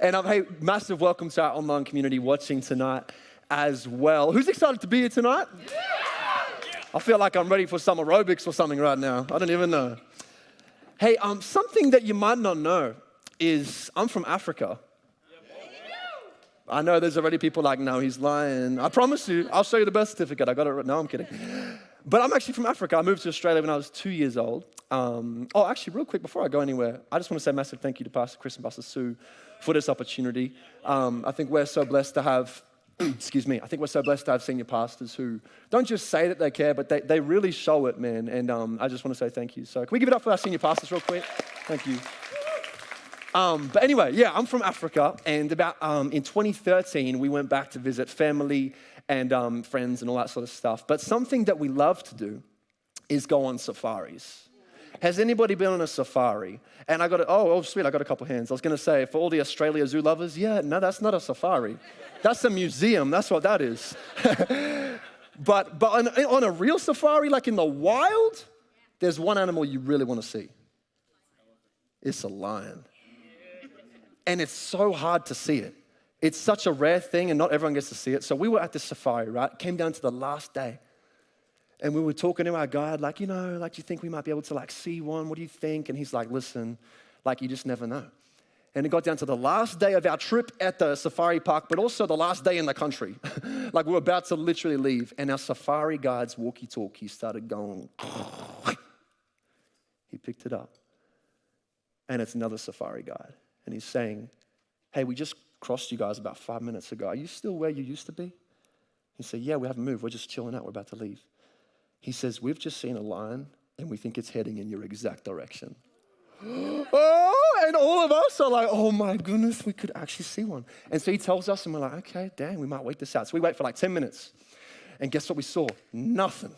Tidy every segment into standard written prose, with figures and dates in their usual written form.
And hey, massive welcome to our online community watching tonight as well. Who's excited to be here tonight? I feel like I'm ready for some aerobics or something right now. I don't even know. Hey, something that you might not know is I'm from Africa. I know there's already people like, no, he's lying. I promise you, I'll show you the birth certificate. I got it. No, I'm kidding. But I'm actually from Africa. I moved to Australia when I was 2 years old. Actually, real quick, before I go anywhere, I just want to say a massive thank you to Pastor Chris and Pastor Sue for this opportunity. I think we're so blessed to have, I think we're so blessed to have senior pastors who don't just say that they care, but they really show it, man. And I just want to say thank you. So can we give it up for our senior pastors real quick? Thank you. But anyway, yeah, I'm from Africa, and about in 2013, we went back to visit family and friends and all that sort of stuff. But something that we love to do is go on safaris. Has anybody been on a safari? And I got sweet, I got a couple hands. I was going to say, for all the Australia zoo lovers, yeah, no, that's not a safari. That's a museum, that's what that is. But on a real safari, like in the wild, there's one animal you really want to see. It's a lion. And it's so hard to see it. It's such a rare thing and not everyone gets to see it. So we were at the safari, right? Came down to the last day. And we were talking to our guide, like, do you think we might be able to see one? What do you think? And he's like, listen, you just never know. And it got down to the last day of our trip at the safari park, but also the last day in the country. We were about to literally leave. And our safari guide's walkie-talkie started going. He picked it up. And it's another safari guide. And he's saying, hey, we just crossed you guys about 5 minutes ago. Are you still where you used to be? He said, yeah, we haven't moved. We're just chilling out. We're about to leave. He says, we've just seen a lion and we think it's heading in your exact direction. And all of us are like, oh my goodness, we could actually see one. And so he tells us and we're like, okay, dang, we might wait this out. So we wait for 10 minutes. And guess what we saw? Nothing.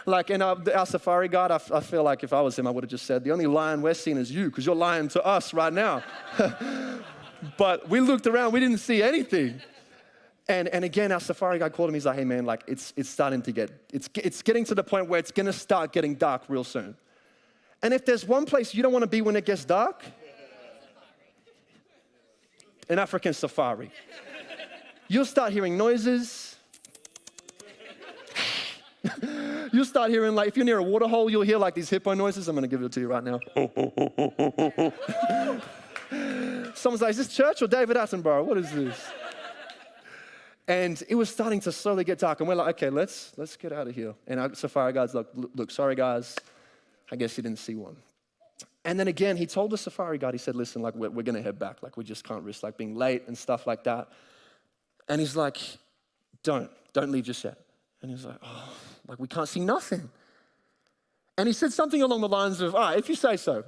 And our safari guide, I feel like if I was him, I would have just said, the only lion we're seeing is you, because you're lying to us right now. But we looked around, we didn't see anything. And again, our safari guide called him, he's like, hey man, it's starting to it's getting to the point where it's gonna start getting dark real soon. And if there's one place you don't wanna be when it gets dark, an African safari. You'll start hearing noises. You'll start hearing, if you're near a water hole, you'll hear these hippo noises. I'm going to give it to you right now. Someone's like, is this church or David Attenborough? What is this? And it was starting to slowly get dark. And we're like, okay, let's get out of here. And our safari guide's like, look, sorry guys, I guess you didn't see one. And then again, he told the safari guide, he said, listen, we're going to head back. We just can't risk being late and stuff like that. And he's like, don't leave just yet. And he was like, we can't see nothing. And he said something along the lines of, all right, if you say so.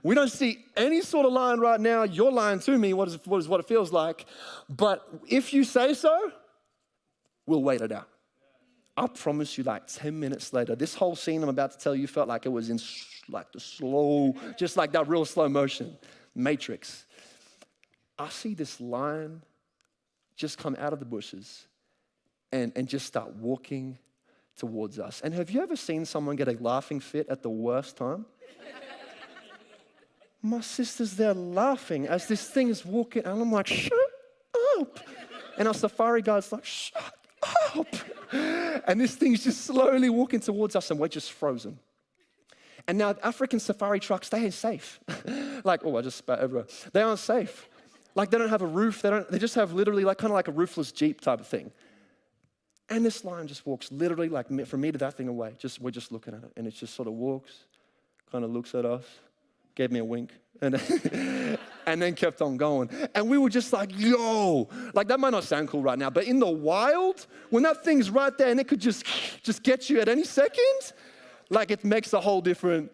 We don't see any sort of lion right now. You're lying to me, what it feels like. But if you say so, we'll wait it out. I promise you 10 minutes later, this whole scene I'm about to tell you felt like it was in the slow, just that real slow motion, Matrix. I see this lion just come out of the bushes and just start walking towards us. And have you ever seen someone get a laughing fit at the worst time? My sister's there laughing as this thing is walking, and I'm like, shut up. And our safari guide's like, shut up. And this thing's just slowly walking towards us, and we're just frozen. And now African safari trucks, they ain't safe. I just spat everywhere. They aren't safe. They don't have a roof. They just have literally kind of a roofless Jeep type of thing. And this lion just walks literally from me to that thing away. We're just looking at it. And it just sort of walks, kind of looks at us, gave me a wink, and then kept on going. And we were just like, yo, that might not sound cool right now, but in the wild, when that thing's right there and it could just get you at any second, it makes a whole different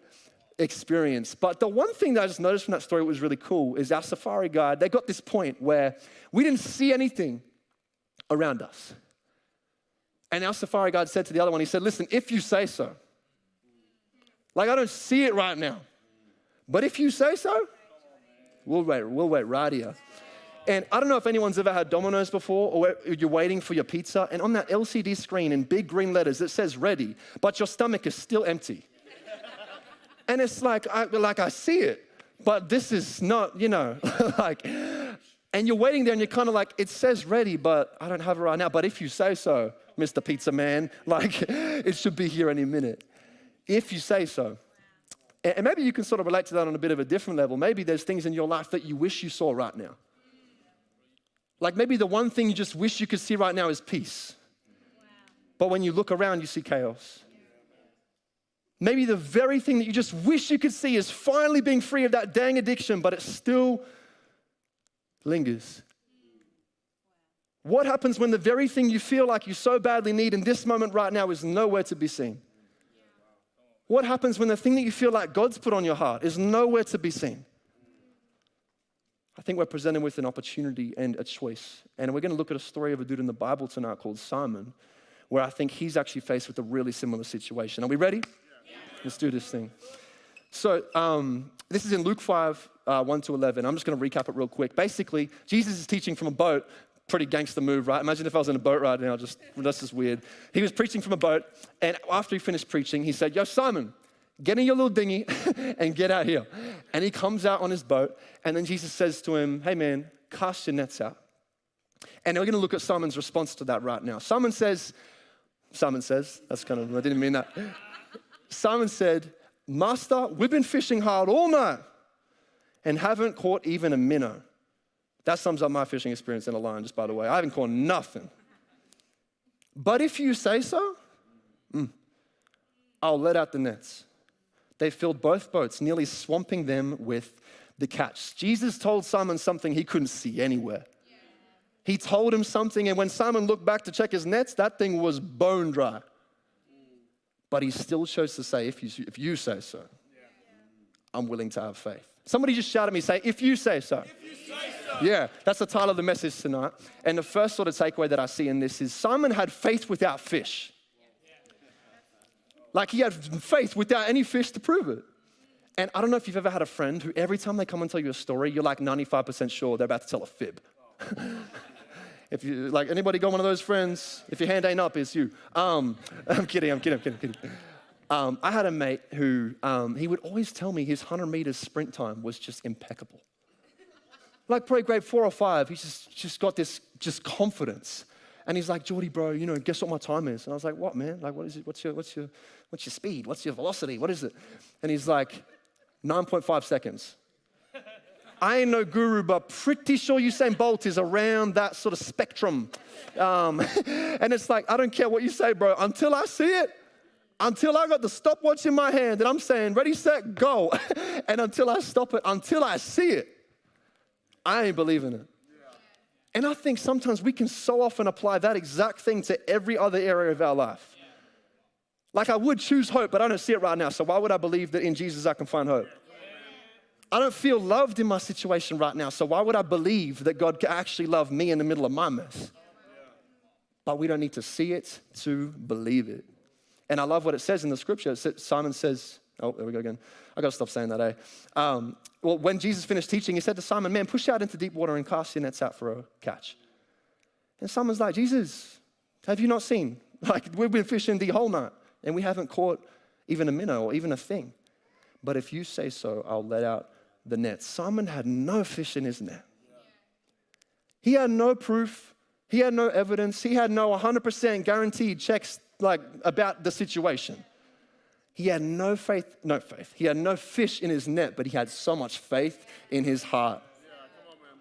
experience. But the one thing that I just noticed from that story that was really cool is our safari guide, they got this point where we didn't see anything around us. And our safari guide said to the other one, he said, listen, if you say so. I don't see it right now. But if you say so, we'll wait right here. And I don't know if anyone's ever had Domino's before, or you're waiting for your pizza, and on that LCD screen in big green letters, it says ready, but your stomach is still empty. And it's I see it, but this is not, like, and you're waiting there and you're kind of like, it says ready, but I don't have it right now. But if you say so, Mr. Pizza Man, like, it should be here any minute. If you say so. And maybe you can sort of relate to that on a bit of a different level. Maybe there's things in your life that you wish you saw right now. Like maybe the one thing you just wish you could see right now is peace. But when you look around, you see chaos. Maybe the very thing that you just wish you could see is finally being free of that dang addiction, but it still lingers. What happens when the very thing you feel like you so badly need in this moment right now is nowhere to be seen? What happens when the thing that you feel like God's put on your heart is nowhere to be seen? I think we're presented with an opportunity and a choice. And we're going to look at a story of a dude in the Bible tonight called Simon, where I think he's actually faced with a really similar situation. Are we ready? Yeah. Let's do this thing. So this is in Luke 5, 1 to 11. I'm just going to recap it real quick. Basically, Jesus is teaching from a boat. Pretty gangster move, right? Imagine if I was in a boat right now, that's just weird. He was preaching from a boat, and after he finished preaching, he said, yo, Simon, get in your little dinghy and get out here. And he comes out on his boat, and then Jesus says to him, hey man, cast your nets out. And we're gonna look at Simon's response to that right now. Simon says, that's kind of, I didn't mean that. Simon said, Master, we've been fishing hard all night and haven't caught even a minnow. That sums up my fishing experience in a line, just by the way. I haven't caught nothing. But if you say so, I'll let out the nets. They filled both boats, nearly swamping them with the catch. Jesus told Simon something he couldn't see anywhere. He told him something, and when Simon looked back to check his nets, that thing was bone dry. But he still chose to say, if you say so, I'm willing to have faith. Somebody just shout at me, say, if you say so. If you say so. Yeah, that's the title of the message tonight. And the first sort of takeaway that I see in this is Simon had faith without fish. Like he had faith without any fish to prove it. And I don't know if you've ever had a friend who every time they come and tell you a story, you're like 95% sure they're about to tell a fib. If you, like, anybody got one of those friends? If your hand ain't up, it's you. I'm kidding. I had a mate who, he would always tell me his 100 meters sprint time was just impeccable. Like probably grade 4 or 5, he's just got this just confidence. And he's like, Jordy, bro, guess what my time is? And I was like, what, man? Like, what is it? What's your speed? What's your velocity? What is it? And he's like, 9.5 seconds. I ain't no guru, but pretty sure Usain Bolt is around that sort of spectrum. And it's like, I don't care what you say, bro. Until I see it, until I got the stopwatch in my hand and I'm saying, ready, set, go. And until I stop it, until I see it, I ain't believing it. And I think sometimes we can so often apply that exact thing to every other area of our life. Like I would choose hope, but I don't see it right now. So why would I believe that in Jesus I can find hope? I don't feel loved in my situation right now. So why would I believe that God can actually love me in the middle of my mess? But we don't need to see it to believe it. And I love what it says in the scripture. Simon says, oh, there we go again. I got to stop saying that, eh? Well, when Jesus finished teaching, he said to Simon, man, push out into deep water and cast your nets out for a catch. And Simon's like, Jesus, have you not seen? Like, we've been fishing the whole night and we haven't caught even a minnow or even a thing. But if you say so, I'll let out the net. Simon had no fish in his net. He had no proof. He had no evidence. He had no 100% guaranteed checks like about the situation. He had no faith. He had no fish in his net, but he had so much faith in his heart.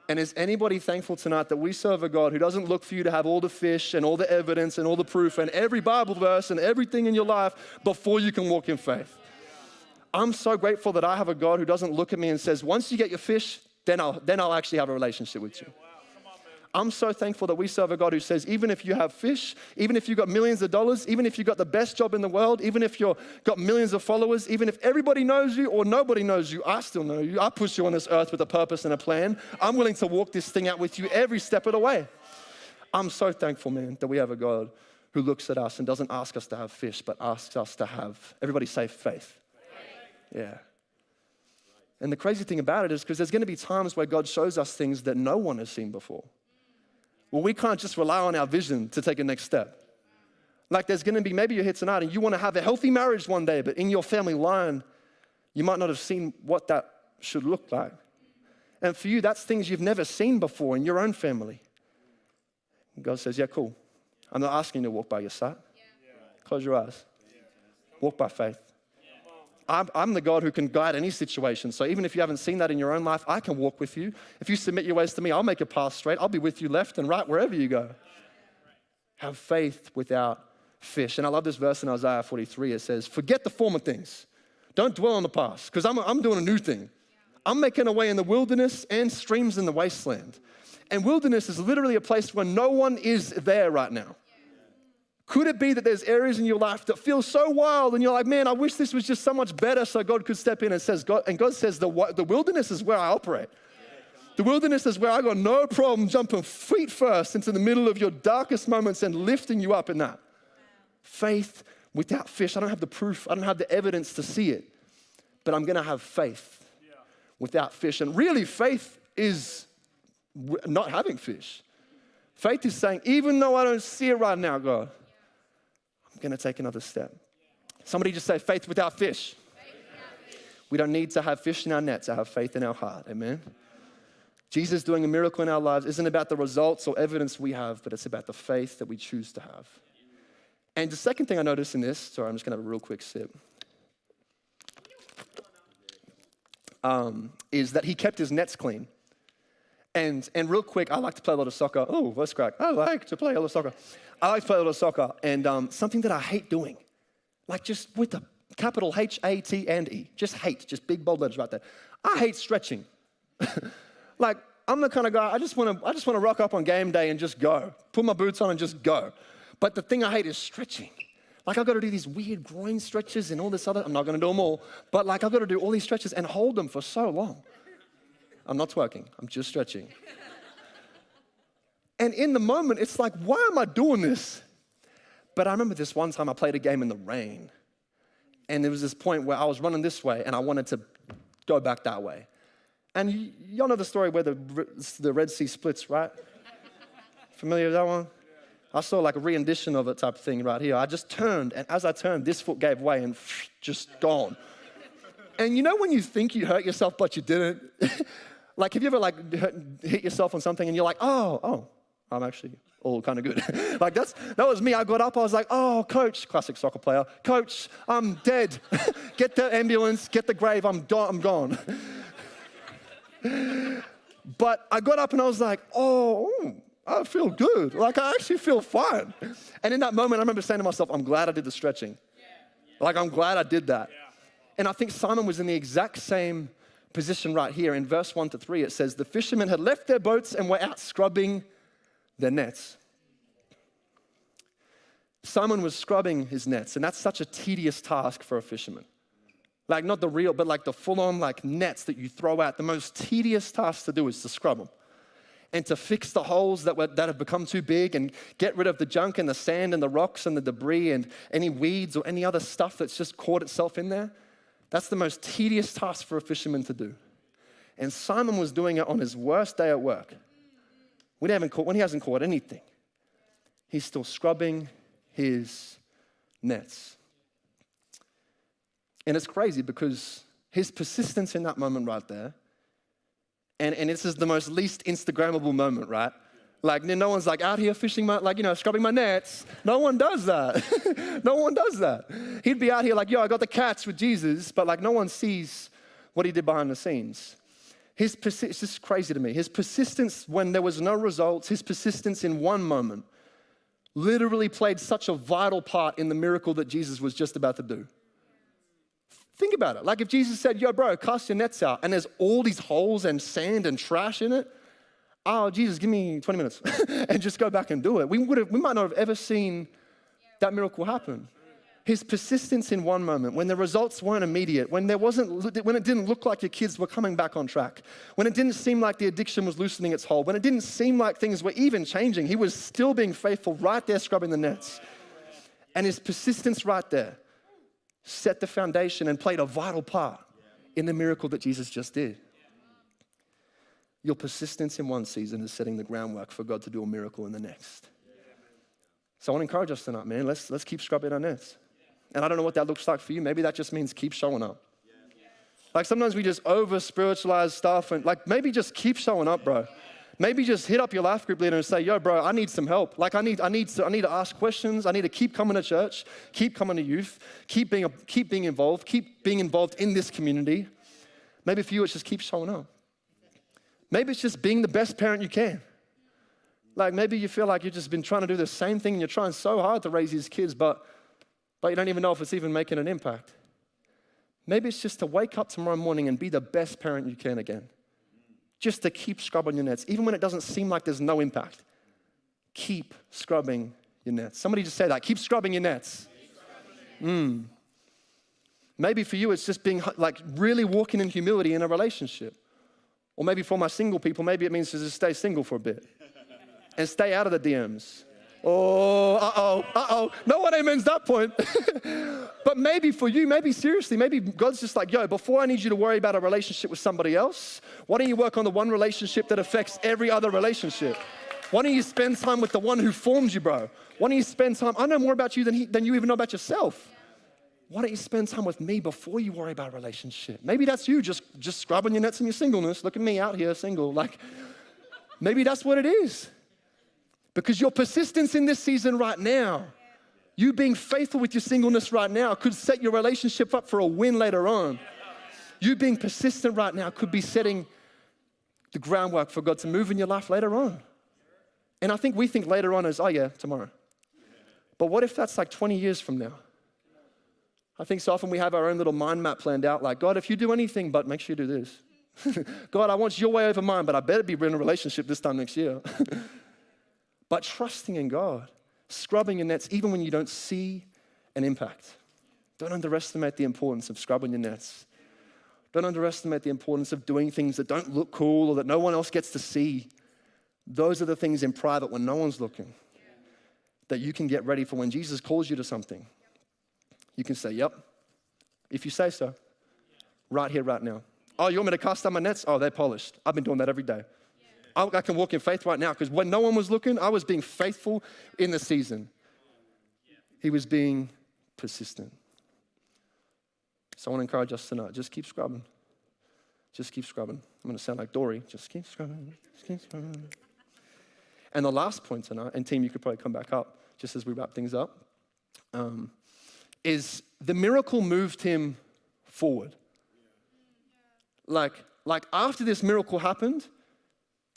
And is anybody thankful tonight that we serve a God who doesn't look for you to have all the fish and all the evidence and all the proof and every Bible verse and everything in your life before you can walk in faith? I'm so grateful that I have a God who doesn't look at me and says, once you get your fish, then I'll actually have a relationship with you. I'm so thankful that we serve a God who says, even if you have fish, even if you've got millions of dollars, even if you've got the best job in the world, even if you've got millions of followers, even if everybody knows you or nobody knows you, I still know you. I push you on this earth with a purpose and a plan. I'm willing to walk this thing out with you every step of the way. I'm so thankful, man, that we have a God who looks at us and doesn't ask us to have fish, but asks us to have, everybody say faith. Yeah. And the crazy thing about it is because there's going to be times where God shows us things that no one has seen before. Well, we can't just rely on our vision to take a next step. Like there's going to be, maybe you're here tonight and you want to have a healthy marriage one day, but in your family line, you might not have seen what that should look like. And for you, that's things you've never seen before in your own family. And God says, yeah, cool. I'm not asking you to walk by your sight. Close your eyes. Walk by faith. I'm the God who can guide any situation. So even if you haven't seen that in your own life, I can walk with you. If you submit your ways to me, I'll make your path straight. I'll be with you left and right, wherever you go. Have faith without fish. And I love this verse in Isaiah 43. It says, forget the former things. Don't dwell on the past, because I'm doing a new thing. I'm making a way in the wilderness and streams in the wasteland. And wilderness is literally a place where no one is there right now. Could it be that there's areas in your life that feel so wild and you're like, man, I wish this was just so much better so God could step in and God says the wilderness is where I operate. The wilderness is where I got no problem jumping feet first into the middle of your darkest moments and lifting you up in that. Faith without fish. I don't have the proof. I don't have the evidence to see it. But I'm going to have faith without fish. And really, faith is not having fish. Faith is saying, even though I don't see it right now, God, I'm going to take another step. Somebody just say, faith without fish. We don't need to have fish in our nets to have faith in our heart. Amen. Jesus doing a miracle in our lives isn't about the results or evidence we have, but it's about the faith that we choose to have. And the second thing I noticed in this, sorry, I'm just going to have a real quick sip, is that he kept his nets clean. And real quick, I like to play a lot of soccer. Oh, voice crack. I like to play a lot of soccer. And something that I hate doing, like just with the capital H-A-T-and-E, just hate, just big bold letters right there. I hate stretching. Like, I'm the kind of guy, I just want to rock up on game day and just go. Put my boots on and just go. But the thing I hate is stretching. Like, I've got to do these weird groin stretches and all this other, I'm not going to do them all, but like, I've got to do all these stretches and hold them for so long. I'm not twerking, I'm just stretching. And in the moment, it's like, why am I doing this? But I remember this one time I played a game in the rain. And there was this point where I was running this way and I wanted to go back that way. And y'all know the story where the Red Sea splits, right? Familiar with that one? I saw like a rendition of it type of thing right here. I just turned, and as I turned, this foot gave way and just gone. And you know when you think you hurt yourself, but you didn't? Like, have you ever like hit yourself on something and you're like, oh, I'm actually all kind of good. Like that was me. I got up, I was like, oh, coach, classic soccer player, coach, I'm dead. Get the ambulance, get the grave, I'm gone. But I got up and I was like, oh, I feel good. Like, I actually feel fine. And in that moment, I remember saying to myself, I'm glad I did the stretching. Like, I'm glad I did that. And I think Simon was in the exact same position right here. In verse 1-3, it says, the fishermen had left their boats and were out scrubbing their nets. Simon was scrubbing his nets, and that's such a tedious task for a fisherman. Like, not the real, but like the full-on like nets that you throw out. The most tedious task to do is to scrub them and to fix the holes that have become too big and get rid of the junk and the sand and the rocks and the debris and any weeds or any other stuff that's just caught itself in there. That's the most tedious task for a fisherman to do. And Simon was doing it on his worst day at work. When he hasn't caught anything, he's still scrubbing his nets. And it's crazy because his persistence in that moment right there, and this is the most least Instagrammable moment, right? Like, no one's like out here fishing scrubbing my nets. No one does that. No one does that. He'd be out here like, I got the catch with Jesus, but like no one sees what he did behind the scenes. It's just crazy to me. His persistence when there was no results, his persistence in one moment literally played such a vital part in the miracle that Jesus was just about to do. Think about it. Like if Jesus said, bro, cast your nets out, and there's all these holes and sand and trash in it. Oh, Jesus, give me 20 minutes and just go back and do it. We might not have ever seen that miracle happen. His persistence in one moment, when the results weren't immediate, when it didn't look like your kids were coming back on track, when it didn't seem like the addiction was loosening its hold, when it didn't seem like things were even changing, he was still being faithful right there scrubbing the nets. And his persistence right there set the foundation and played a vital part in the miracle that Jesus just did. Your persistence in one season is setting the groundwork for God to do a miracle in the next. So I want to encourage us tonight, man. Let's keep scrubbing our nets. And I don't know what that looks like for you. Maybe that just means keep showing up. Like sometimes we just over-spiritualize stuff and like maybe just keep showing up, bro. Maybe just hit up your life group leader and say, yo, bro, I need some help. Like I need to ask questions. I need to keep coming to church, keep coming to youth, keep being involved in this community. Maybe for you, it's just keep showing up. Maybe it's just being the best parent you can. Like maybe you feel like you've just been trying to do the same thing and you're trying so hard to raise these kids, but you don't even know if it's even making an impact. Maybe it's just to wake up tomorrow morning and be the best parent you can again. Just to keep scrubbing your nets, even when it doesn't seem like there's no impact. Keep scrubbing your nets. Somebody just say that, keep scrubbing your nets. Maybe for you, it's just being like really walking in humility in a relationship. Or maybe for my single people, maybe it means to just stay single for a bit and stay out of the DMs. Oh, no one amens that point. But maybe for you, maybe seriously, maybe God's just like, yo, before I need you to worry about a relationship with somebody else, why don't you work on the one relationship that affects every other relationship? Why don't you spend time with the one who formed you, bro? Why don't you spend time, I know more about you than you even know about yourself. Why don't you spend time with me before you worry about a relationship? Maybe that's you just scrubbing your nets in your singleness. Look at me out here single. Like, maybe that's what it is. Because your persistence in this season right now, you being faithful with your singleness right now could set your relationship up for a win later on. You being persistent right now could be setting the groundwork for God to move in your life later on. And I think we think later on as, oh yeah, tomorrow. But what if that's like 20 years from now? I think so often we have our own little mind map planned out like, God, if you do anything, but make sure you do this. God, I want your way over mine, but I better be in a relationship this time next year. But trusting in God, scrubbing your nets even when you don't see an impact. Don't underestimate the importance of scrubbing your nets. Don't underestimate the importance of doing things that don't look cool or that no one else gets to see. Those are the things in private when no one's looking that you can get ready for when Jesus calls you to something. You can say, yep, if you say so, right here, right now. Oh, you want me to cast down my nets? Oh, they're polished. I've been doing that every day. I can walk in faith right now because when no one was looking, I was being faithful in the season. He was being persistent. So I want to encourage us tonight, just keep scrubbing. Just keep scrubbing. I'm going to sound like Dory. Just keep scrubbing. Just keep scrubbing. And the last point tonight, and team, you could probably come back up just as we wrap things up, is the miracle moved him forward. Like after this miracle happened,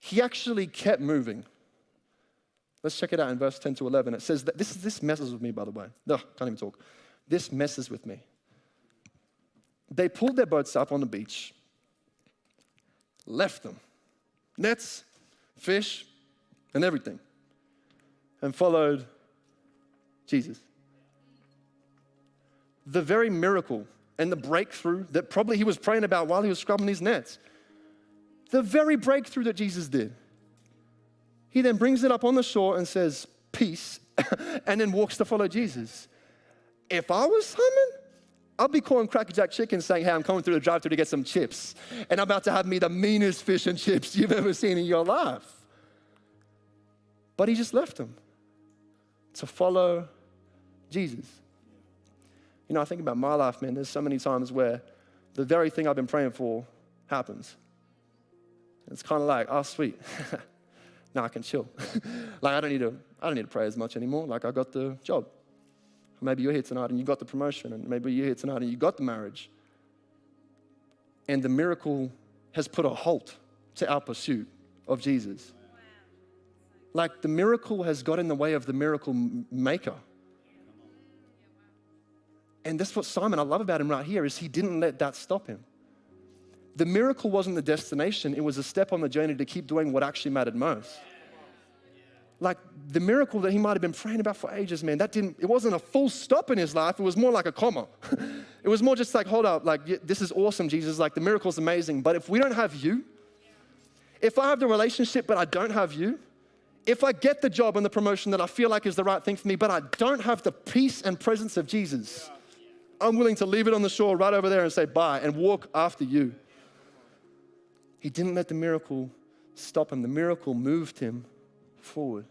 he actually kept moving. Let's check it out in verse 10 to 11. It says that this messes with me, by the way. No, can't even talk. This messes with me. They pulled their boats up on the beach, left them, nets, fish, and everything, and followed Jesus. The very miracle and the breakthrough that probably he was praying about while he was scrubbing his nets, the very breakthrough that Jesus did. He then brings it up on the shore and says, peace, and then walks to follow Jesus. If I was Simon, I'd be calling Cracker Jack Chicken saying, hey, I'm coming through the drive-thru to get some chips, and I'm about to have me the meanest fish and chips you've ever seen in your life. But he just left them to follow Jesus. You know, I think about my life, man, there's so many times where the very thing I've been praying for happens. It's kind of like, oh, sweet. Now I can chill. Like, I don't need to pray as much anymore. Like, I got the job. Maybe you're here tonight and you got the promotion, and maybe you're here tonight and you got the marriage. And the miracle has put a halt to our pursuit of Jesus. Like, the miracle has got in the way of the miracle maker. And that's what Simon, I love about him right here, is he didn't let that stop him. The miracle wasn't the destination, it was a step on the journey to keep doing what actually mattered most. Like, the miracle that he might have been praying about for ages, man, it wasn't a full stop in his life, it was more like a comma. It was more just like, hold up, like, this is awesome, Jesus, like, the miracle's amazing, but if we don't have you, if I have the relationship but I don't have you, if I get the job and the promotion that I feel like is the right thing for me, but I don't have the peace and presence of Jesus, I'm willing to leave it on the shore right over there and say bye and walk after you. He didn't let the miracle stop him. The miracle moved him forward.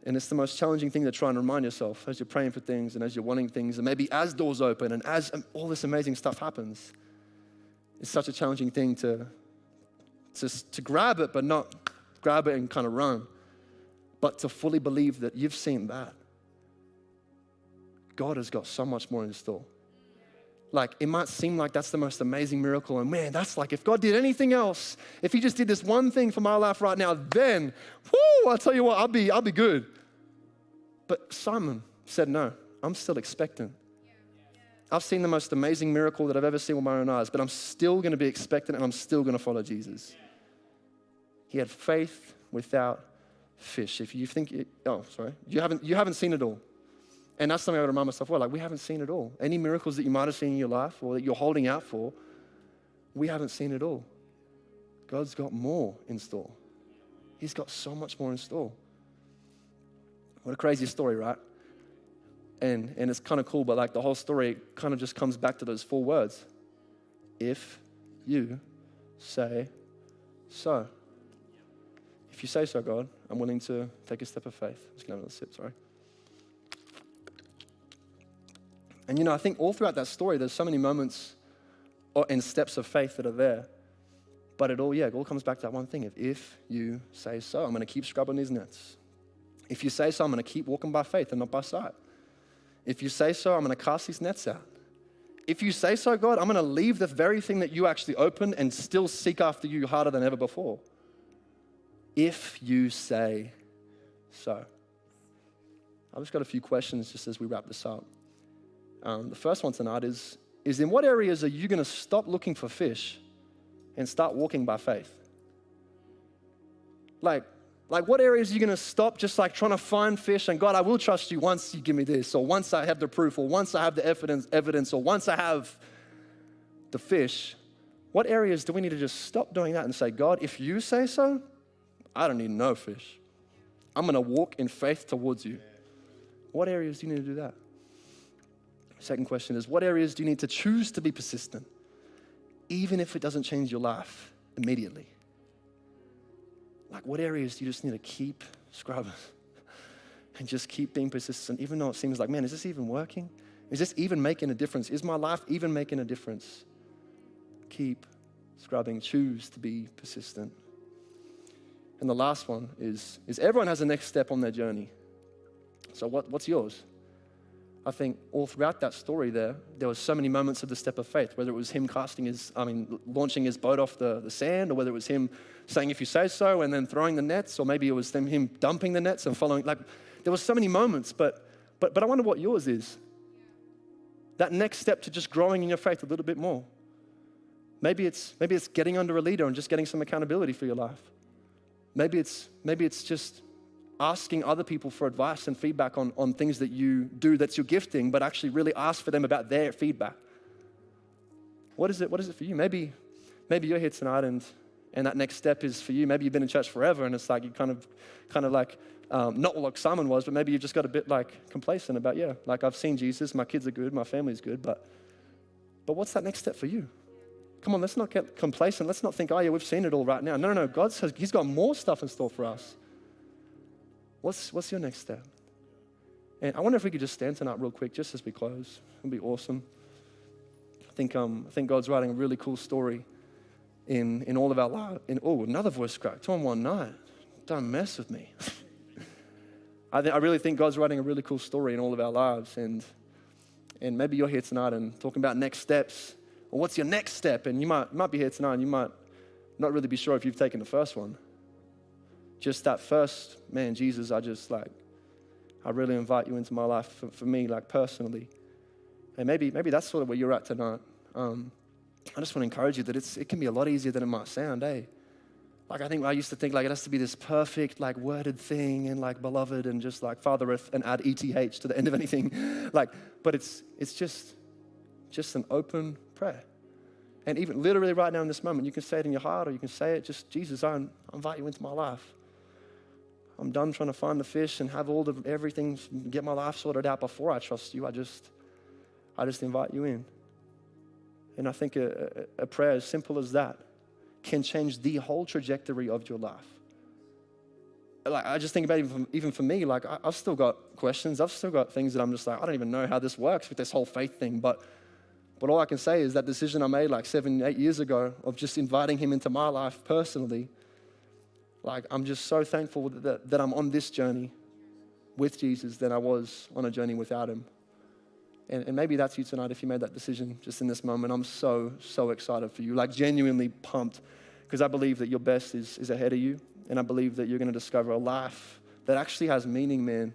And it's the most challenging thing to try and remind yourself as you're praying for things and as you're wanting things, and maybe as doors open and as all this amazing stuff happens. It's such a challenging thing to grab it, but not grab it and kind of run, but to fully believe that you've seen that. God has got so much more in store. Like, it might seem like that's the most amazing miracle, and man, that's like, if God did anything else, if he just did this one thing for my life right now, then, whoo, I'll tell you what, I'll be good. But Simon said, no, I'm still expectant. I've seen the most amazing miracle that I've ever seen with my own eyes, but I'm still going to be expectant, and I'm still going to follow Jesus. He had faith without fish. If you think, you haven't seen it all. And that's something I remind myself, well, like, we haven't seen it all. Any miracles that you might have seen in your life or that you're holding out for, we haven't seen it all. God's got more in store. He's got so much more in store. What a crazy story, right? And it's kind of cool, but like the whole story kind of just comes back to those 4 words. If you say so. If you say so, God, I'm willing to take a step of faith. I'm just going to have another sip, sorry. And I think all throughout that story, there's so many moments and steps of faith that are there. But it all comes back to that one thing. If you say so, I'm going to keep scrubbing these nets. If you say so, I'm going to keep walking by faith and not by sight. If you say so, I'm going to cast these nets out. If you say so, God, I'm going to leave the very thing that you actually opened and still seek after you harder than ever before. If you say so. I've just got a few questions just as we wrap this up. The first one tonight is in what areas are you going to stop looking for fish and start walking by faith? Like what areas are you going to stop just like trying to find fish and God, I will trust you once you give me this, or once I have the proof, or once I have the evidence, or once I have the fish. What areas do we need to just stop doing that and say, God, if you say so, I don't need no fish. I'm going to walk in faith towards you. What areas do you need to do that? Second question is, what areas do you need to choose to be persistent, even if it doesn't change your life immediately? Like, what areas do you just need to keep scrubbing and just keep being persistent, even though it seems like, man, is this even working? Is this even making a difference? Is my life even making a difference? Keep scrubbing. Choose to be persistent. And the last one is everyone has a next step on their journey. So what's yours? I think all throughout that story there were so many moments of the step of faith, whether it was him launching his boat off the sand, or whether it was him saying, if you say so, and then throwing the nets, or maybe it was him dumping the nets and following. Like, there were so many moments, but I wonder what yours is. That next step to just growing in your faith a little bit more. Maybe it's getting under a leader and just getting some accountability for your life. Maybe it's just asking other people for advice and feedback on things that you do that's your gifting, but actually really ask for them about their feedback. What is it for you? Maybe you're here tonight and that next step is for you. Maybe you've been in church forever and it's like you kind of like, not like Simon was, but maybe you've just got a bit like complacent about, like I've seen Jesus, my kids are good, my family's good, but what's that next step for you? Come on, let's not get complacent. Let's not think, we've seen it all right now. No, He's got more stuff in store for us. What's your next step? And I wonder if we could just stand tonight real quick, just as we close. It'd be awesome. I think God's writing a really cool story in all of our lives. Another voice crack. 2 on one night. Don't mess with me. I really think God's writing a really cool story in all of our lives. And maybe you're here tonight and talking about next steps. Or what's your next step? And you might be here tonight and you might not really be sure if you've taken the first one. Just that first, man, Jesus, I really invite you into my life for me, like personally. And maybe that's sort of where you're at tonight. I just want to encourage you that it can be a lot easier than it might sound, eh? Like I used to think like it has to be this perfect, like worded thing and like beloved and just like fathereth and add ETH to the end of anything. But it's just an open prayer. And even literally right now in this moment, you can say it in your heart or you can say it just, Jesus, I invite you into my life. I'm done trying to find the fish and have all of everything, get my life sorted out before I trust you. I just invite you in. And I think a prayer as simple as that can change the whole trajectory of your life. like, I just think about even for me, like, I've still got questions. I've still got things that I'm just like, I don't even know how this works with this whole faith thing. But all I can say is that decision I made like 7, 8 years ago of just inviting him into my life personally, like, I'm just so thankful that I'm on this journey with Jesus than I was on a journey without him. And maybe that's you tonight if you made that decision just in this moment. I'm so, so excited for you, like genuinely pumped, because I believe that your best is ahead of you. And I believe that you're going to discover a life that actually has meaning, man,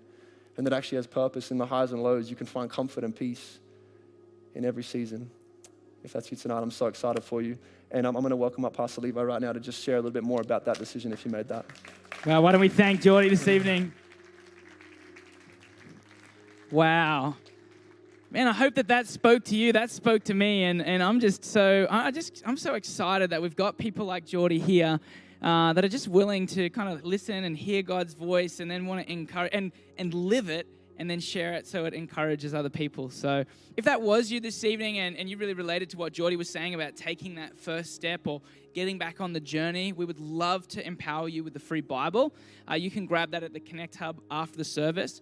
and that actually has purpose in the highs and lows. You can find comfort and peace in every season. If that's you tonight, I'm so excited for you. And I'm going to welcome up Pastor Levi right now to just share a little bit more about that decision if you made that. Well, why don't we thank Jordy this evening? Wow. Man, I hope that spoke to you. That spoke to me. And I'm so excited that we've got people like Jordy here that are just willing to kind of listen and hear God's voice and then want to encourage and live it and then share it so it encourages other people. So if that was you this evening and you really related to what Jordy was saying about taking that first step or getting back on the journey, we would love to empower you with the free Bible. You can grab that at the Connect Hub after the service.